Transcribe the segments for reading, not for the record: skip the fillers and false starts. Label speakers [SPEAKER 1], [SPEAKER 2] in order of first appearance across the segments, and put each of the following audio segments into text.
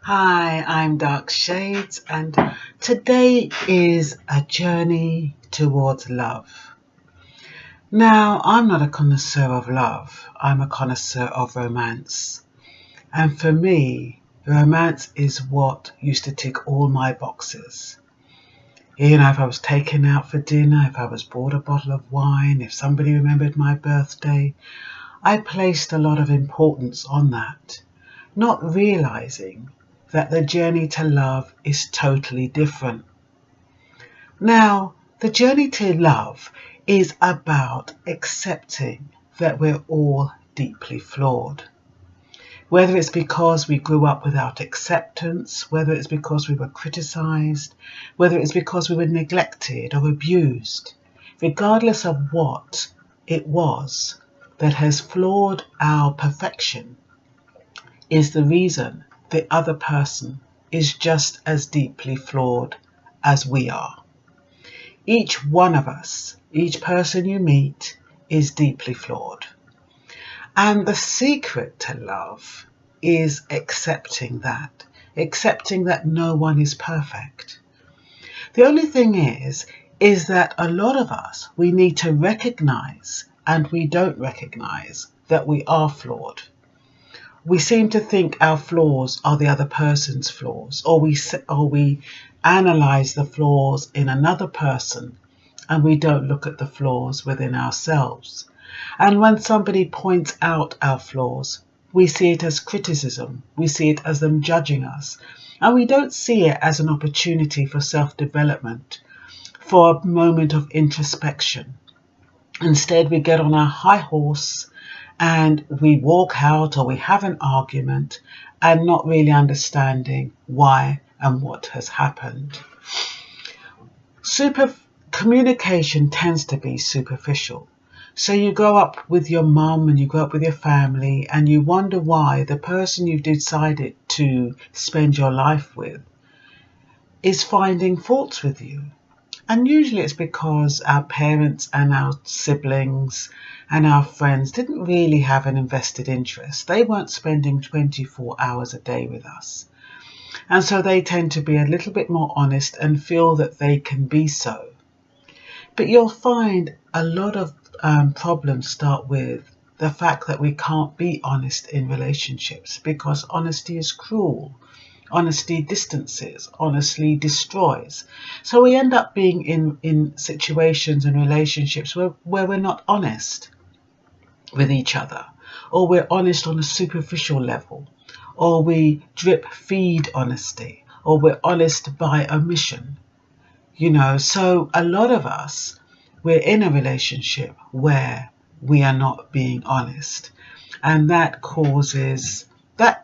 [SPEAKER 1] Hi, I'm Dark Shades, and today is a journey towards love. Now, I'm not a connoisseur of love, I'm a connoisseur of romance. And for me, romance is what used to tick all my boxes. You know, if I was taken out for dinner, if I was bought a bottle of wine, if somebody remembered my birthday, I placed a lot of importance on that, not realizing that the journey to love is totally different. Now, the journey to love is about accepting that we're all deeply flawed. Whether it's because we grew up without acceptance, whether it's because we were criticized, whether it's because we were neglected or abused, regardless of what it was that has flawed our perfection, is the reason the other person is just as deeply flawed as we are. Each one of us, each person you meet, is deeply flawed. And the secret to love is accepting that no one is perfect. The only thing is that a lot of us, we need to recognize, and we don't recognize, that we are flawed. We seem to think our flaws are the other person's flaws, or we analyze the flaws in another person and we don't look at the flaws within ourselves. And when somebody points out our flaws, we see it as criticism, we see it as them judging us, and we don't see it as an opportunity for self-development, for a moment of introspection. Instead, we get on our high horse and we walk out, or we have an argument and not really understanding why and what has happened. Communication tends to be superficial. So you grow up with your mum and you grow up with your family and you wonder why the person you've decided to spend your life with is finding faults with you. And usually it's because our parents and our siblings and our friends didn't really have an invested interest. They weren't spending 24 hours a day with us. And so they tend to be a little bit more honest and feel that they can be so. But you'll find a lot of problems start with the fact that we can't be honest in relationships, because honesty is cruel. Honesty distances, honesty destroys. So we end up being in situations and relationships where we're not honest with each other, or we're honest on a superficial level, or we drip feed honesty, or we're honest by omission. So a lot of us, we're in a relationship where we are not being honest, and that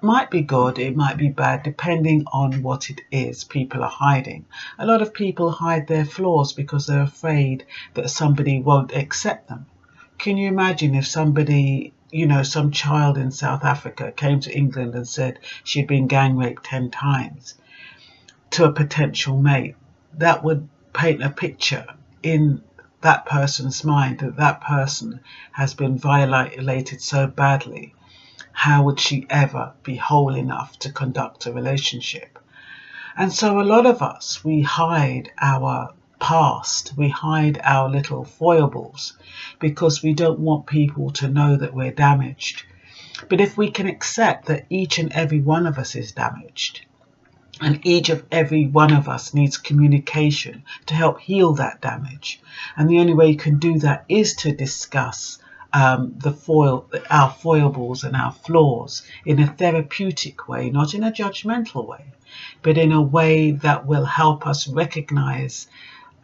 [SPEAKER 1] might be good, it might be bad, depending on what it is people are hiding. A lot of people hide their flaws because they're afraid that somebody won't accept them. Can you imagine if somebody, some child in South Africa came to England and said she'd been gang raped 10 times to a potential mate? That would paint a picture in that person's mind that that person has been violated so badly. How would she ever be whole enough to conduct a relationship? And so a lot of us, we hide our past, we hide our little foibles because we don't want people to know that we're damaged. But if we can accept that each and every one of us is damaged, and each of every one of us needs communication to help heal that damage, and the only way you can do that is to discuss our foibles and our flaws in a therapeutic way, not in a judgmental way, but in a way that will help us recognize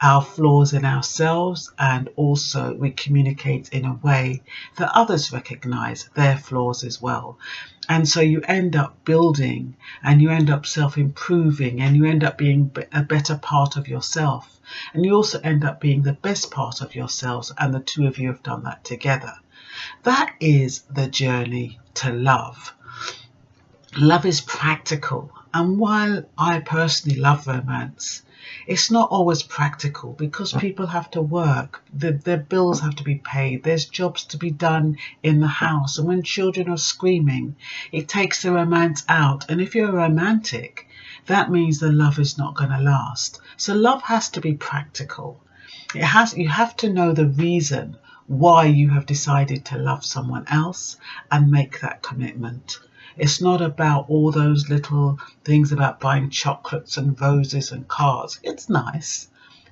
[SPEAKER 1] our flaws in ourselves, and also we communicate in a way that others recognize their flaws as well. And so you end up building, and you end up self-improving, and you end up being a better part of yourself. And you also end up being the best part of yourselves, and the two of you have done that together. That is the journey to love. Love is practical. And while I personally love romance, it's not always practical because people have to work, their bills have to be paid, there's jobs to be done in the house. And when children are screaming, it takes the romance out. And if you're a romantic, that means the love is not going to last. So love has to be practical. You have to know the reason why you have decided to love someone else and make that commitment. It's not about all those little things about buying chocolates and roses and cars. It's nice,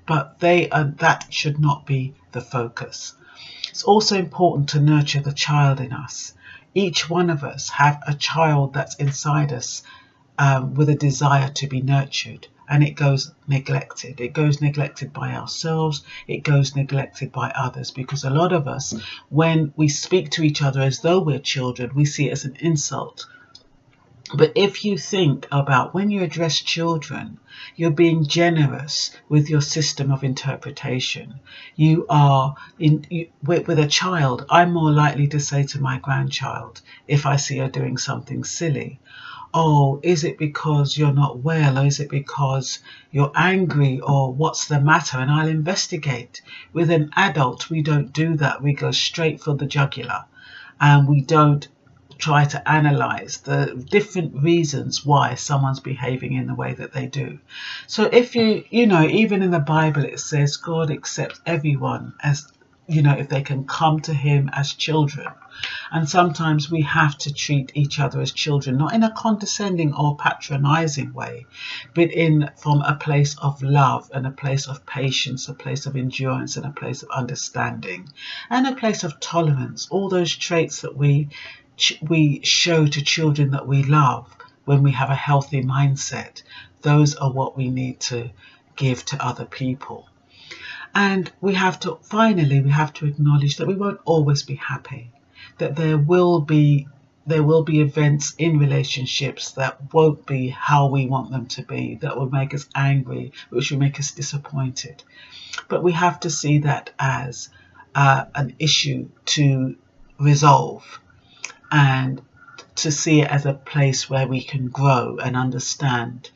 [SPEAKER 1] but that should not be the focus. It's also important to nurture the child in us. Each one of us have a child that's inside us with a desire to be nurtured. And it goes neglected. It goes neglected by ourselves. It goes neglected by others, because a lot of us, when we speak to each other as though we're children, we see it as an insult. But if you think about when you address children, you're being generous with your system of interpretation. You are with a child. I'm more likely to say to my grandchild, if I see her doing something silly, oh, is it because you're not well, or is it because you're angry, or what's the matter? And I'll investigate. With an adult, we don't do that. We go straight for the jugular, and we don't try to analyze the different reasons why someone's behaving in the way that they do. So if even in the Bible, it says God accepts everyone as, if they can come to him as children. And sometimes we have to treat each other as children, not in a condescending or patronizing way, but from a place of love and a place of patience, a place of endurance and a place of understanding and a place of tolerance. All those traits that we show to children that we love when we have a healthy mindset, those are what we need to give to other people. And we have to acknowledge that we won't always be happy, that there will be events in relationships that won't be how we want them to be, that will make us angry, which will make us disappointed. But we have to see that as an issue to resolve, and to see it as a place where we can grow and understand,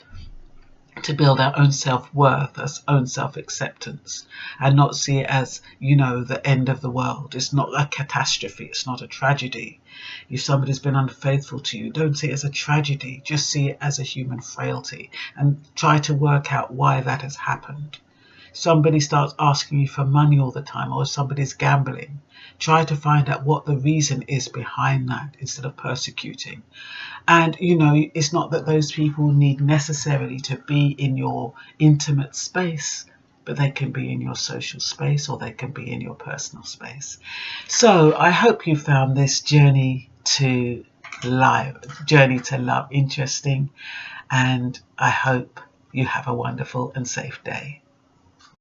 [SPEAKER 1] to build our own self-worth, our own self-acceptance, and not see it as, the end of the world. It's not a catastrophe. It's not a tragedy. If somebody's been unfaithful to you, don't see it as a tragedy. Just see it as a human frailty and try to work out why that has happened. Somebody starts asking you for money all the time, or somebody's gambling, try to find out what the reason is behind that instead of persecuting. And, it's not that those people need necessarily to be in your intimate space, but they can be in your social space, or they can be in your personal space. So I hope you found this journey to love interesting, and I hope you have a wonderful and safe day.